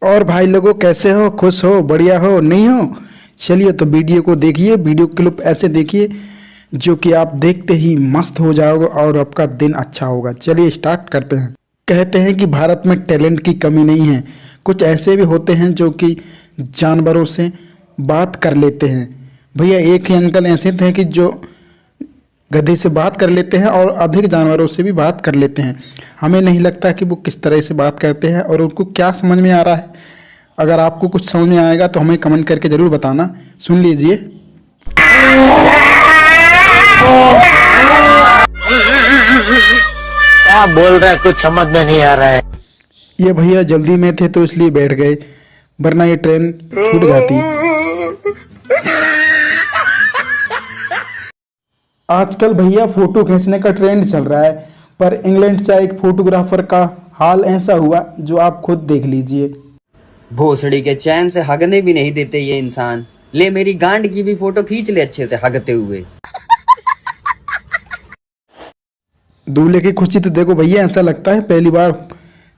और भाई लोगों कैसे हो, खुश हो, बढ़िया हो, नहीं हो? चलिए तो वीडियो को देखिए, वीडियो क्लिप ऐसे देखिए जो कि आप देखते ही मस्त हो जाओगे और आपका दिन अच्छा होगा। चलिए स्टार्ट करते हैं। कहते हैं कि भारत में टैलेंट की कमी नहीं है। कुछ ऐसे भी होते हैं जो कि जानवरों से बात कर लेते हैं। भैया एक ही अंकल ऐसे थे कि जो गधे से बात कर लेते हैं और अधिक जानवरों से भी बात कर लेते हैं। हमें नहीं लगता कि वो किस तरह से बात करते हैं और उनको क्या समझ में आ रहा है। अगर आपको कुछ समझ में आएगा तो हमें कमेंट करके ज़रूर बताना। सुन लीजिए। क्या बोल रहा है, कुछ समझ में नहीं आ रहा है। ये भैया जल्दी में थे तो इसलिए बैठ गए, वरना ये ट्रेन छूट जाती। आजकल भैया फोटो खींचने का ट्रेंड चल रहा है, पर इंग्लैंड से एक फोटोग्राफर का हाल ऐसा हुआ जो आप खुद देख लीजिए। भोसड़ी के चैन से हगने भी नहीं देते ये इंसान। ले मेरी गांड की भी फोटो खींच ले अच्छे से हगते हुए। दूल्हे की खुशी तो देखो भैया, ऐसा लगता है पहली बार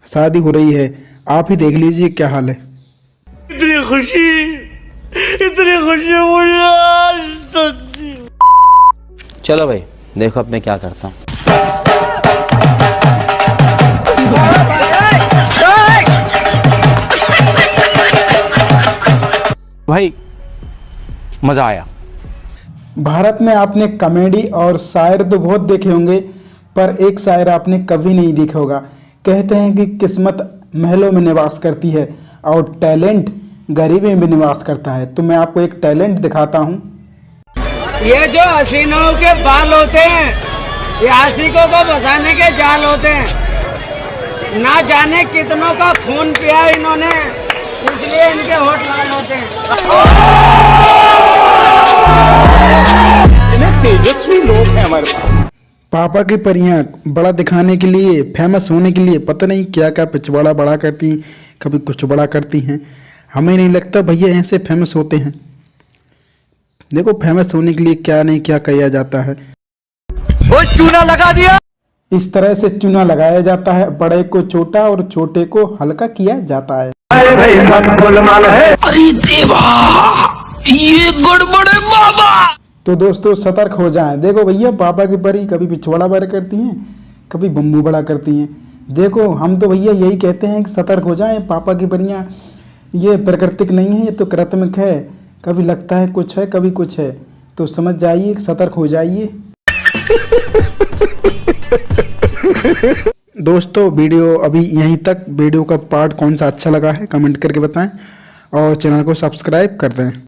शादी हो रही है। आप ही देख लीजिए क्या हाल है। इतनी खुशी मुझे आज तक। चलो भाई देखो अब मैं क्या करता हूँ। भाई मजा आया। भारत में आपने कॉमेडी और शायर तो बहुत देखे होंगे, पर एक शायर आपने कभी नहीं देखा होगा। कहते हैं कि किस्मत महलों में निवास करती है और टैलेंट गरीबी में निवास करता है। तो मैं आपको एक टैलेंट दिखाता हूँ। ये जो हसीनों के बाल होते हैं, ये आशिकों को बसाने के जाल होते हैं। ना जाने कितनों का खून पिया इन्होंने, इसलिए इनके होठ लाल होते हैं। तेजस्वी लोग हैं हमारे पास। पापा की परियां बड़ा दिखाने के लिए, फेमस होने के लिए पता नहीं क्या क्या पिछवाड़ा बड़ा करती, कभी कुछ बड़ा करती हैं। हमें नहीं लगता भैया ऐसे फेमस होते हैं। देखो फेमस होने के लिए क्या नहीं क्या किया जाता है। वो चूना लगा दिया। इस तरह से चूना लगाया जाता है, बड़े को छोटा और छोटे को हल्का किया जाता है। अरे देवा, ये गड़बड़ है बाबा। तो दोस्तों सतर्क हो जाएं। देखो भैया पापा की परी कभी पिछवाड़ा बड़ा करती हैं, कभी बम्बू बड़ा करती हैं। देखो हम तो भैया यही कहते हैं कि सतर्क हो जाएं। पापा की परियां ये प्राकृतिक नहीं है, ये तो कृत्रिम है। कभी लगता है कुछ है, कभी कुछ है। तो समझ जाइए, सतर्क हो जाइए। दोस्तों वीडियो अभी यहीं तक। वीडियो का पार्ट कौन सा अच्छा लगा है कमेंट करके बताएं और चैनल को सब्सक्राइब कर दें।